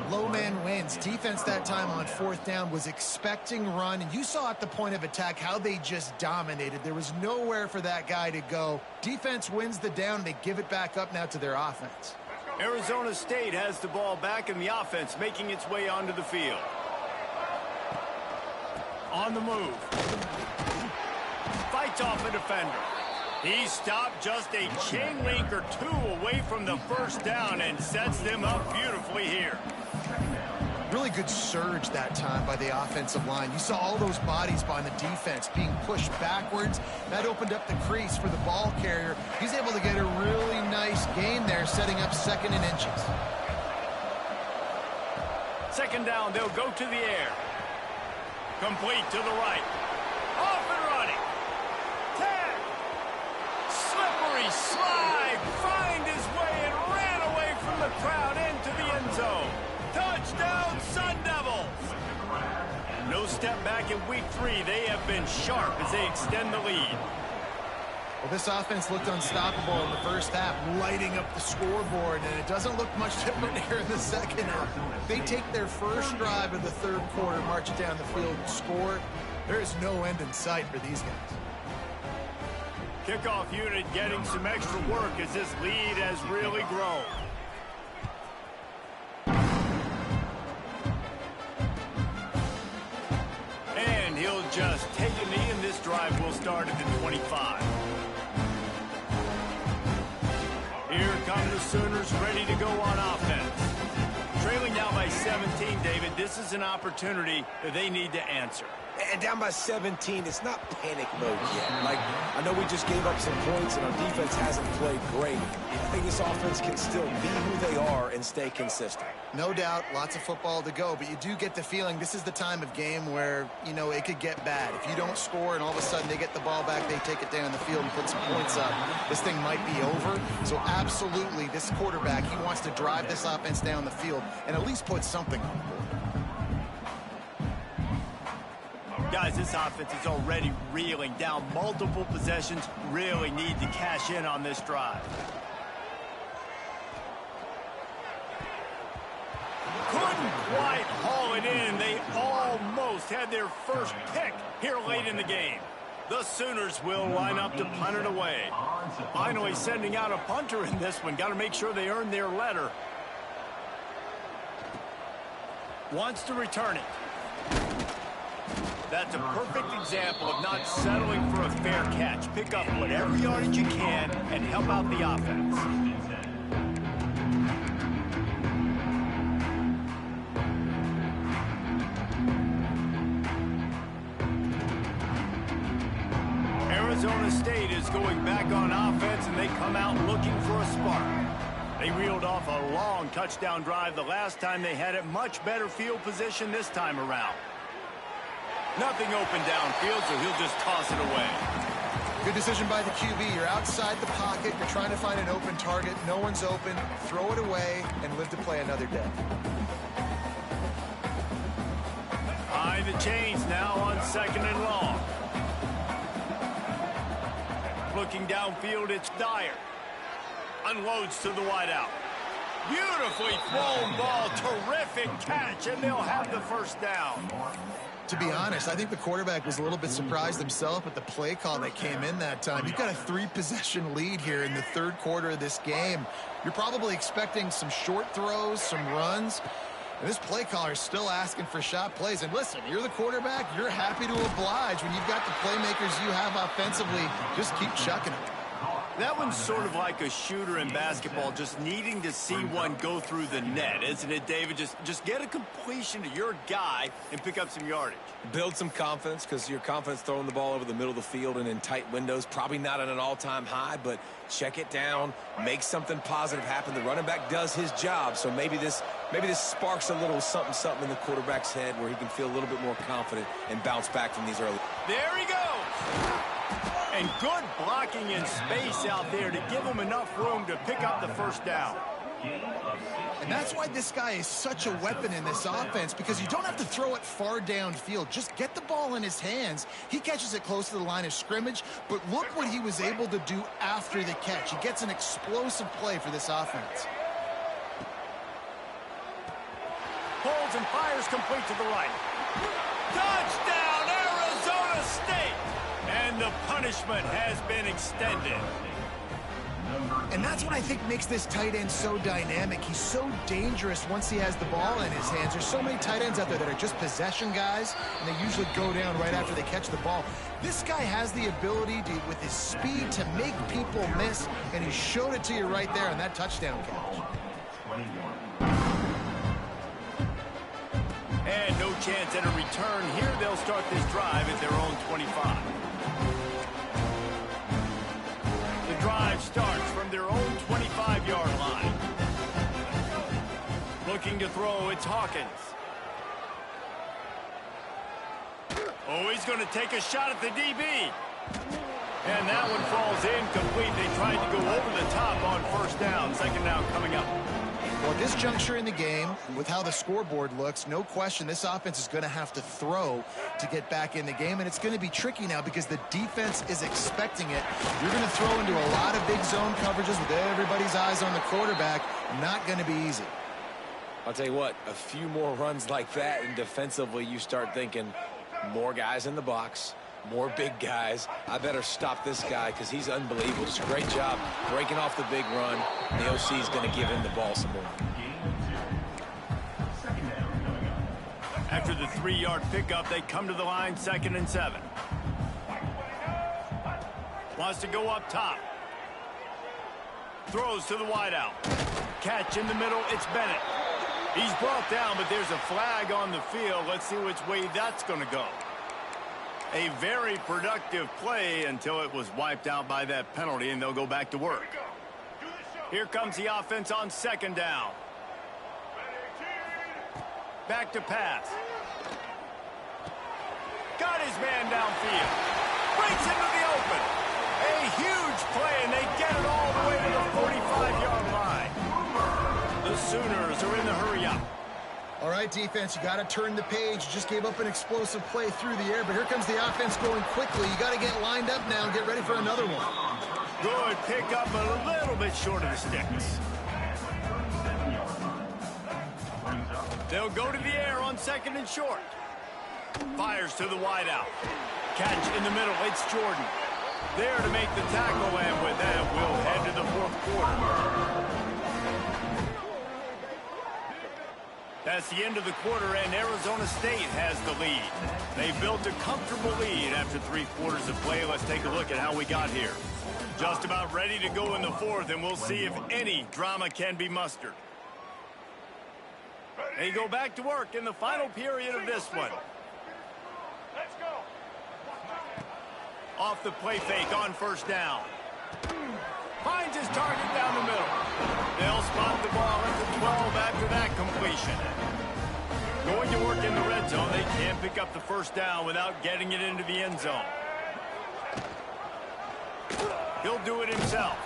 [SPEAKER 3] Low man wins. Defense that time on fourth down was expecting run, and you saw at the point of attack how they just dominated. There was nowhere for that guy to go. Defense wins the down. They give it back up now to their offense.
[SPEAKER 1] Arizona State has the ball back in the offense, making its way onto the field. On the move. Fights off a defender. He stopped just a chain link or two away from the first down and sets them up beautifully here.
[SPEAKER 3] Really good surge that time by the offensive line. You saw all those bodies behind the defense being pushed backwards. That opened up the crease for the ball carrier. He's able to get a really nice gain there, setting up second and inches.
[SPEAKER 1] Second down, they'll go to the air. Complete to the right. Off and running. 10. Slippery slide. Find his way and ran away from the crowd into the end zone. Touchdown, Sun Devils. No step back in week 3. They have been sharp as they extend the lead.
[SPEAKER 3] Well, this offense looked unstoppable in the first half, lighting up the scoreboard, and it doesn't look much different here in the second half. They take their first drive of the third quarter, march it down the field, score. There is no end in sight for these guys.
[SPEAKER 1] Kickoff unit getting some extra work as this lead has really grown. And he'll just take a knee, and this drive will start at the 25. Here come the Sooners ready to go on offense. Trailing now by 17, David. This is an opportunity that they need to answer.
[SPEAKER 2] And down by 17, it's not panic mode yet. Like, I know we just gave up some points and our defense hasn't played great. I think this offense can still be who they are and stay consistent.
[SPEAKER 3] No doubt, lots of football to go, but you do get the feeling this is the time of game where, you know, it could get bad. If you don't score and all of a sudden they get the ball back, they take it down the field and put some points up, this thing might be over. So absolutely, this quarterback, he wants to drive this offense down the field and at least put something on the board.
[SPEAKER 1] Guys, this offense is already reeling down multiple possessions. Really need to cash in on this drive. Couldn't quite haul it in. They almost had their first pick here late in the game. The Sooners will line up to punt it away. Finally sending out a punter in this one. Got to make sure they earn their letter. Wants to return it. That's a perfect example of not settling for a fair catch. Pick up whatever yardage you can and help out the offense. Arizona State is going back on offense, and they come out looking for a spark. They reeled off a long touchdown drive the last time they had it. Much better field position this time around. Nothing open downfield, so he'll just toss it away.
[SPEAKER 3] Good decision by the QB. You're outside the pocket. You're trying to find an open target. No one's open. Throw it away and live to play another day.
[SPEAKER 1] High the chains now on second and long. Looking downfield, it's Dyer. Unloads to the wideout. Beautiful Beautifully thrown ball. Terrific catch, and they'll have the first down.
[SPEAKER 3] To be honest, I think the quarterback was a little bit surprised himself at the play call that came in that time. You've got a 3-possession lead here in the third quarter of this game. You're probably expecting some short throws, some runs. And this play caller is still asking for shot plays. And listen, you're the quarterback. You're happy to oblige when you've got the playmakers you have offensively. Just keep chucking them.
[SPEAKER 1] That one's sort of like a shooter in basketball, just needing to see one go through the net, isn't it, David? Just get a completion to your guy and pick up some yardage.
[SPEAKER 2] Build some confidence, because your confidence throwing the ball over the middle of the field and in tight windows, probably not at an all-time high, but check it down, make something positive happen. The running back does his job, so maybe this sparks a little something in the quarterback's head where he can feel a little bit more confident and bounce back from these early.
[SPEAKER 1] There he goes! And good blocking in space out there to give him enough room to pick up the first down.
[SPEAKER 3] And that's why this guy is such a weapon in this offense, because you don't have to throw it far downfield. Just get the ball in his hands. He catches it close to the line of scrimmage, but look what he was able to do after the catch. He gets an explosive play for this offense.
[SPEAKER 1] Holds and fires complete to the right. Touchdown, Arizona State! And the punishment has been extended.
[SPEAKER 3] And that's what I think makes this tight end so dynamic. He's so dangerous once he has the ball in his hands. There's so many tight ends out there that are just possession guys, and they usually go down right after they catch the ball. This guy has the ability to, with his speed, to make people miss, and he showed it to you right there on that touchdown catch.
[SPEAKER 1] And no chance at a return here. They'll start this drive at their own 25. The drive starts from their own 25-yard line. Looking to throw, it's Hawkins. Oh, he's going to take a shot at the DB. And that one falls incomplete. They tried to go over the top on first down. Second down coming up.
[SPEAKER 3] Well, at this juncture in the game, with how the scoreboard looks, no question this offense is going to have to throw to get back in the game, and it's going to be tricky now because the defense is expecting it. You're going to throw into a lot of big zone coverages with everybody's eyes on the quarterback. Not going to be easy.
[SPEAKER 2] I'll tell you what, a few more runs like that, and defensively you start thinking more guys in the box, more big guys. I better stop this guy because he's unbelievable. Just a great job breaking off the big run. The OC is going to give him the ball some more.
[SPEAKER 1] After the 3-yard pickup, they come to the line, 2nd and 7. Wants to go up top. Throws to the wideout. Catch in the middle, it's Bennett. He's brought down, but there's a flag on the field. Let's see which way that's going to go. A very productive play until it was wiped out by that penalty, and they'll go back to work. Here comes the offense on 2nd down. Back to pass. Got his man downfield. Brings him to the open. A huge play, and they get it all the way to the 45-yard line. The Sooners are in the hurry-up.
[SPEAKER 3] All right, defense, you got to turn the page. You just gave up an explosive play through the air, but here comes the offense going quickly. You got to get lined up now and get ready for another one.
[SPEAKER 1] Good pick up, a little bit short of the sticks. They'll go to the air on 2nd and short. Fires to the wideout. Catch in the middle, it's Jordan. There to make the tackle, and with that, we'll head to the 4th quarter. That's the end of the quarter, and Arizona State has the lead. They built a comfortable lead after 3 quarters of play. Let's take a look at how we got here. Just about ready to go in the 4th, and we'll see if any drama can be mustered. They go back to work in the final period of this one.
[SPEAKER 5] Let's go.
[SPEAKER 1] Off the play fake on 1st down. Finds his target down the middle. They'll spot the ball at the 12 after that completion. Going to work in the red zone. They can't pick up the 1st down without getting it into the end zone. He'll do it himself.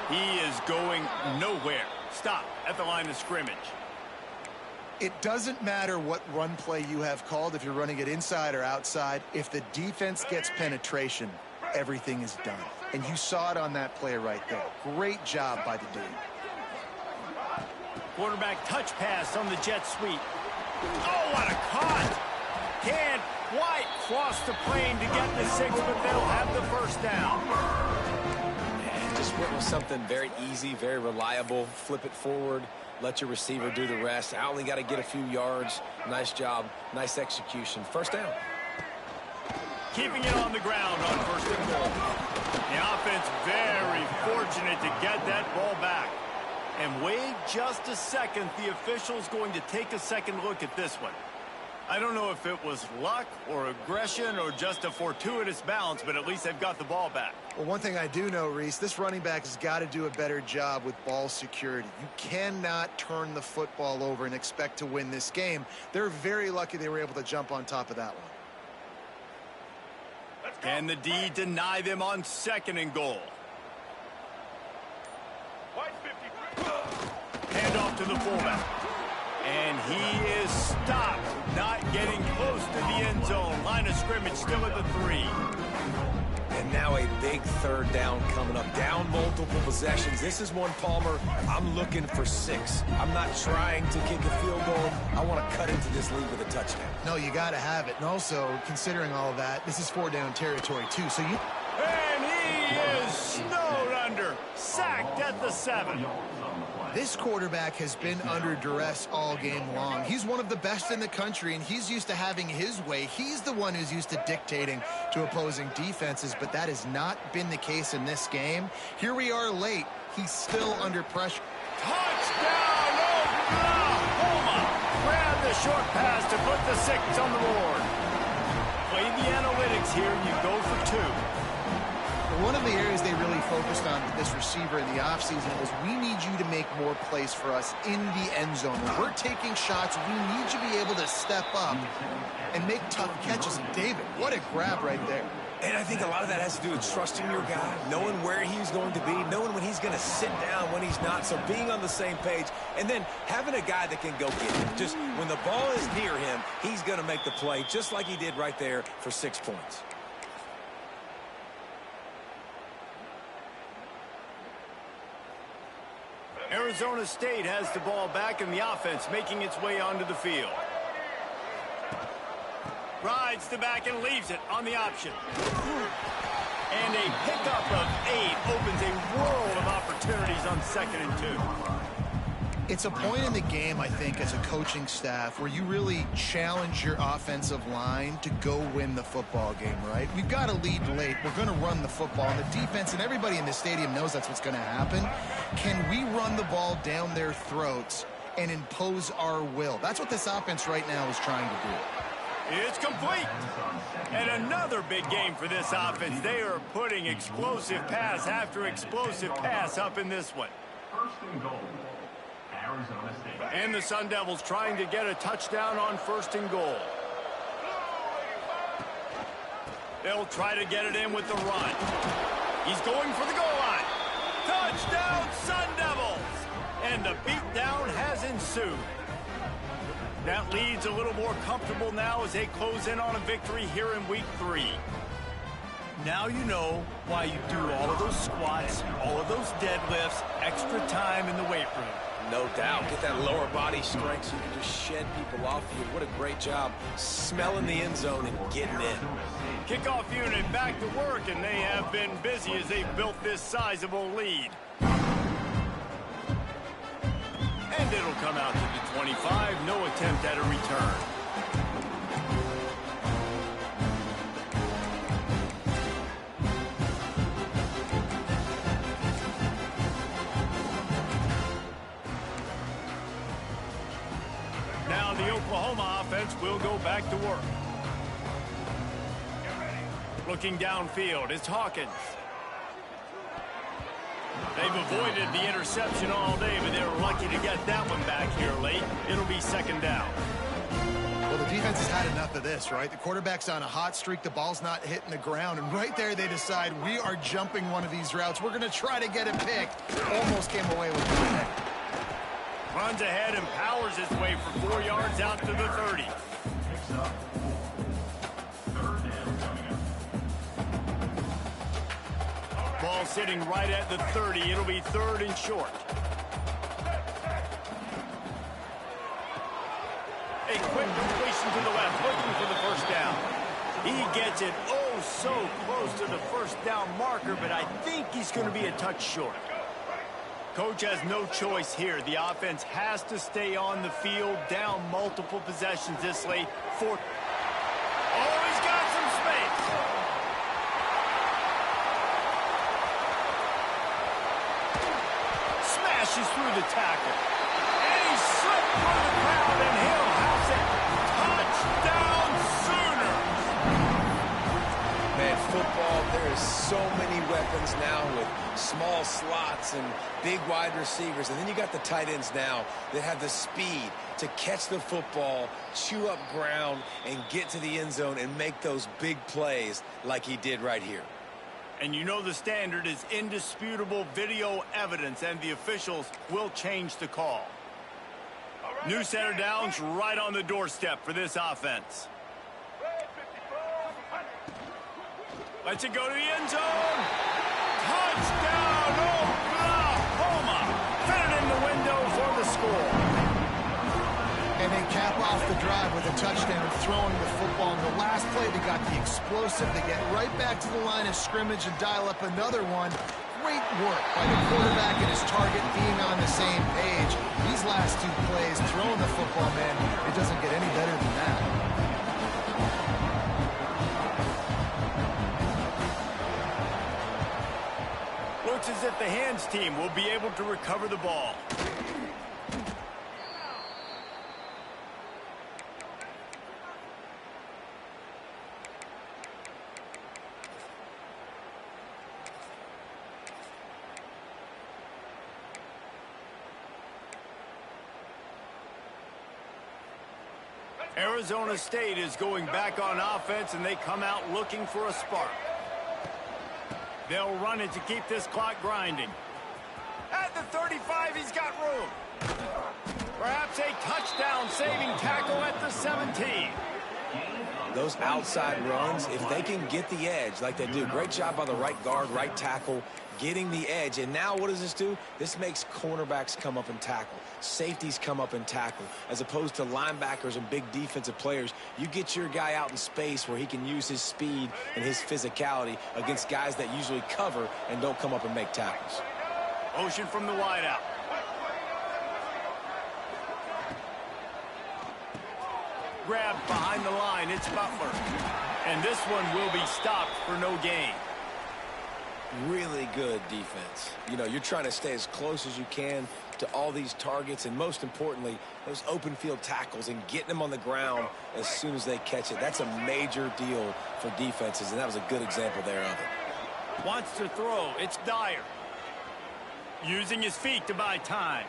[SPEAKER 1] He is going nowhere. Stop at the line of scrimmage.
[SPEAKER 3] It doesn't matter what run play you have called, if you're running it inside or outside. If the defense gets penetration, everything is done. And you saw it on that play right there. Great job by the dude.
[SPEAKER 1] Quarterback touch pass on the jet sweep. Oh, what a caught! Can't quite cross the plane to get the 6, but they'll have the first down.
[SPEAKER 2] And just went with something very easy, very reliable. Flip it forward. Let your receiver do the rest. I only got to get a few yards. Nice job. Nice execution. First down.
[SPEAKER 1] Keeping it on the ground on first and goal. The offense very fortunate to get that ball back. And wait just a second. The official's going to take a second look at this one. I don't know if it was luck or aggression or just a fortuitous bounce, but at least they've got the ball back.
[SPEAKER 3] Well, one thing I do know, Reese, this running back has got to do a better job with ball security. You cannot turn the football over and expect to win this game. They're very lucky they were able to jump on top of that one.
[SPEAKER 1] Can the D deny them on second and goal? Hand off to the fullback. And he is stopped, not getting close to the end zone. Line of scrimmage still at the 3.
[SPEAKER 2] And now a big third down coming up. Down multiple possessions. This is one, Palmer, I'm looking for 6. I'm not trying to kick a field goal. I want to cut into this lead with a touchdown.
[SPEAKER 3] No, you got to have it. And also, considering all of that, this is 4-down territory, too. So you...
[SPEAKER 1] And he is snowed under. Sacked at the 7.
[SPEAKER 3] This quarterback has been under duress all game long. He's one of the best in the country, and he's used to having his way. He's the one who's used to dictating to opposing defenses, but that has not been the case in this game. Here we are late. He's still under pressure.
[SPEAKER 1] Touchdown, Oklahoma! Grab the short pass to put the 6 on the board. Play the analytics here. You go for 2.
[SPEAKER 3] One of the areas they really focused on with this receiver in the offseason was we need you to make more plays for us in the end zone. When we're taking shots, we need you to be able to step up and make tough catches. And David, what a grab right there.
[SPEAKER 2] And I think a lot of that has to do with trusting your guy, knowing where he's going to be, knowing when he's going to sit down, when he's not. So being on the same page, and then having a guy that can go get him. Just when the ball is near him, he's going to make the play, just like he did right there for 6 points.
[SPEAKER 1] Arizona State has the ball back in the offense, making its way onto the field. Rides the back and leaves it on the option. And a pickup of 8 opens a world of opportunities on 2nd and 2.
[SPEAKER 3] It's a point in the game, I think, as a coaching staff where you really challenge your offensive line to go win the football game, right? We've got to lead late. We're going to run the football. And the defense and everybody in the stadium knows that's what's going to happen. Can we run the ball down their throats and impose our will? That's what this offense right now is trying to do.
[SPEAKER 1] It's complete. And another big game for this offense. They are putting explosive pass after explosive pass up in this one.
[SPEAKER 4] First and goal. Arizona State.
[SPEAKER 1] And the Sun Devils trying to get a touchdown on 1st and goal. They'll try to get it in with the run. He's going for the goal line. Touchdown, Sun Devils! And the beatdown has ensued. That lead's a little more comfortable now as they close in on a victory here in week 3. Now you know why you do all of those squats, all of those deadlifts, extra time in the weight room.
[SPEAKER 2] No doubt. Get that lower body strength so you can just shed people off you. What a great job smelling the end zone and getting in.
[SPEAKER 1] Kickoff unit back to work, and they have been busy as they've built this sizable lead. And it'll come out to the 25. No attempt at a return. Now the Oklahoma offense will go back to work. Looking downfield, it's Hawkins. They've avoided the interception all day, but they were lucky to get that one back here late. It'll be 2nd down.
[SPEAKER 3] Well, the defense has had enough of this, right? The quarterback's on a hot streak. The ball's not hitting the ground. And right there, they decide we are jumping one of these routes. We're going to try to get it picked. Almost came away with it.
[SPEAKER 1] Runs ahead and powers his way for 4 yards out to the 30.
[SPEAKER 4] Picks up. Third down coming up.
[SPEAKER 1] Ball sitting right at the 30. It'll be 3rd and short. quick completion to the left, looking for the first down. He gets it oh so close to the first down marker, but I think he's going to be a touch short. Coach has no choice here. The offense has to stay on the field, down multiple possessions this late. Oh, he's got some space. Smashes through the tackle. And he slipped through the crowd, and he'll house it. Touchdown Sooners!
[SPEAKER 2] Man, football, there is so many weapons now with small slots and big wide receivers. And then you got the tight ends now that have the speed to catch the football, chew up ground, and get to the end zone and make those big plays like he did right here.
[SPEAKER 1] And you know the standard is indisputable video evidence, and the officials will change the call. New center downs right on the doorstep for this offense. Lets it go to the end zone. Touchdown, Oklahoma. Fit it in the window for the score.
[SPEAKER 3] And they cap off the drive with a touchdown, throwing the football. In the last play, they got the explosive. They get right back to the line of scrimmage and dial up another one. Great work by the quarterback and his target being on the same page. These last two plays, throwing the football, man, it doesn't get any better than that.
[SPEAKER 1] Looks as if the hands team will be able to recover the ball. Arizona State is going back on offense, and they come out looking for a spark. They'll run it to keep this clock grinding. At the 35, he's got room. Perhaps a touchdown-saving tackle at the 17.
[SPEAKER 2] Those outside runs, if they can get the edge like they do, great job by the right guard, right tackle, getting the edge. And now what does this do? This makes cornerbacks come up and tackle. Safeties come up and tackle. As opposed to linebackers and big defensive players, you get your guy out in space where he can use his speed and his physicality against guys that usually cover and don't come up and make tackles.
[SPEAKER 1] Motion from the wideout. Grabbed behind the line, it's Butler. And this one will be stopped for no gain.
[SPEAKER 2] Really good defense. You know, you're trying to stay as close as you can to all these targets, and most importantly, those open field tackles and getting them on the ground as soon as they catch it. That's a major deal for defenses, and that was a good example there of it.
[SPEAKER 1] Wants to throw. It's Dyer. Using his feet to buy time.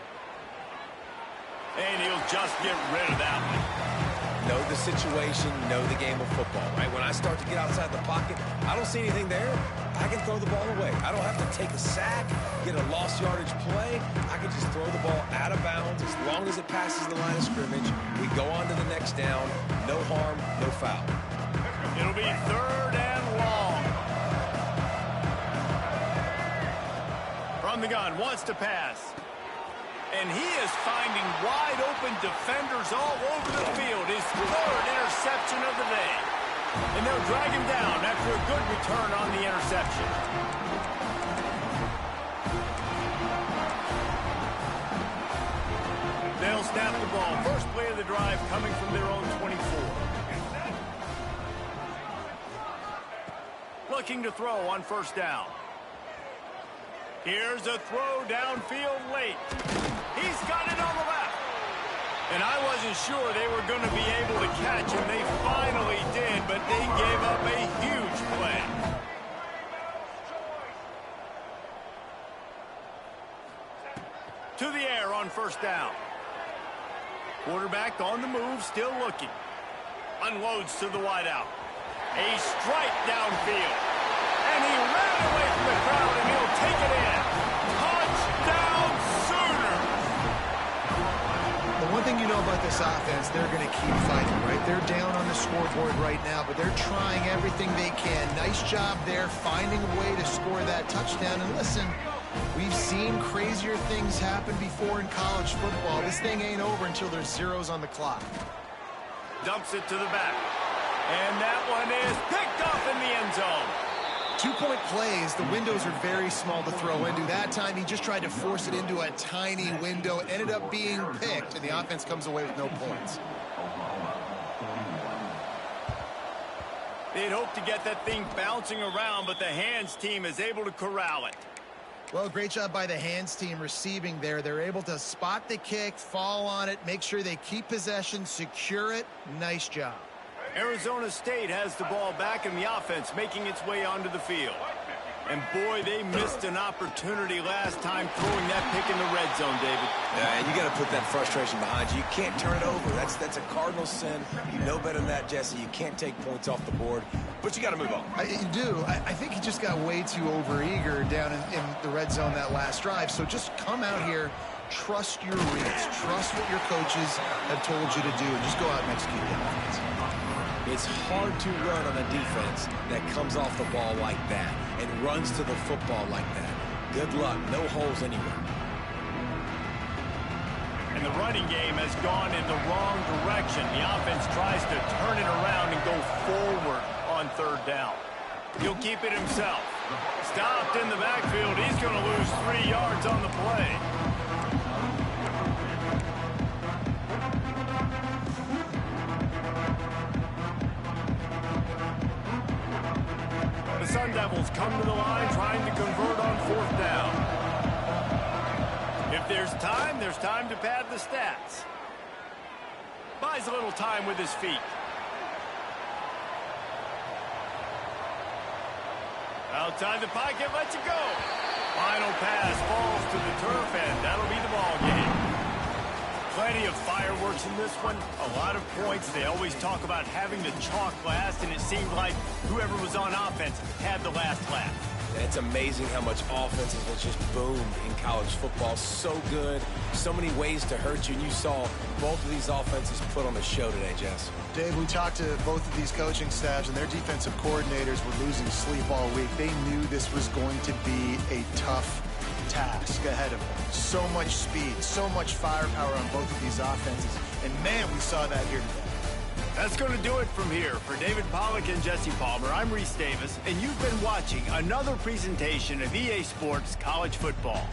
[SPEAKER 1] And he'll just get rid of that one.
[SPEAKER 2] Know the situation, know the game of football, right? When I start to get outside the pocket, I don't see anything there. I can throw the ball away. I don't have to take a sack, get a lost yardage play. I can just throw the ball out of bounds as long as it passes the line of scrimmage. We go on to the next down. No harm, no foul.
[SPEAKER 1] It'll be 3rd and long. From the gun, wants to pass. And he is finding wide-open defenders all over the field. His 3rd interception of the day. And they'll drag him down after a good return on the interception. They'll snap the ball. First play of the drive coming from their own 24. Looking to throw on 1st down. Here's a throw downfield late. He's got it on the left. And I wasn't sure they were going to be able to catch him. They finally did, but they gave up a huge play. To the air on 1st down. Quarterback on the move, still looking. Unloads to the wideout. A strike downfield. And he ran away from the crowd, and he'll take it in. Touchdown, Sooners!
[SPEAKER 3] The one thing you know about this offense, they're going to keep fighting, right? They're down on the scoreboard right now, but they're trying everything they can. Nice job there, finding a way to score that touchdown. And listen, we've seen crazier things happen before in college football. This thing ain't over until there's zeros on the clock.
[SPEAKER 1] Dumps it to the back. And that one is picked off in the end zone.
[SPEAKER 3] 2-point plays, the windows are very small to throw into. That time, he just tried to force it into a tiny window. Ended up being picked, and the offense comes away with no points.
[SPEAKER 1] They'd hoped to get that thing bouncing around, but the hands team is able to corral it.
[SPEAKER 3] Well, great job by the hands team receiving there. They're able to spot the kick, fall on it, make sure they keep possession, secure it. Nice job.
[SPEAKER 1] Arizona State has the ball back in the offense, making its way onto the field. And boy, they missed an opportunity last time throwing that pick in the red zone, David.
[SPEAKER 2] Yeah, and you got to put that frustration behind you. You can't turn it over. That's a cardinal sin. You know better than that, Jesse. You can't take points off the board, but you got to move on.
[SPEAKER 3] You do. I think he just got way too overeager down in the red zone that last drive. So just come out here, trust your reads, trust what your coaches have told you to do, and just go out and execute the offense.
[SPEAKER 2] It's hard to run on a defense that comes off the ball like that and runs to the football like that. Good luck. No holes anywhere.
[SPEAKER 1] And the running game has gone in the wrong direction. The offense tries to turn it around and go forward on third down. He'll keep it himself. Stopped in the backfield. He's going to lose 3 yards on the play. The Sun Devils come to the line trying to convert on fourth down. If there's time to pad the stats. Buys a little time with his feet. Outside the pocket, lets it go. Final pass falls to the turf, and that'll be the ball game. Plenty of fireworks in this one. A lot of points. They always talk about having the chalk last, and it seemed like whoever was on offense had the last laugh.
[SPEAKER 2] And it's amazing how much offenses have just boomed in college football. So good. So many ways to hurt you. And you saw both of these offenses put on the show today, Jess.
[SPEAKER 3] Dave, we talked to both of these coaching staffs, and their defensive coordinators were losing sleep all week. They knew this was going to be a tough task ahead of them. So much speed, so much firepower on both of these offenses. And, man, we saw that here today.
[SPEAKER 1] That's going to do it from here. For David Pollack and Jesse Palmer, I'm Reese Davis, and you've been watching another presentation of EA Sports College Football.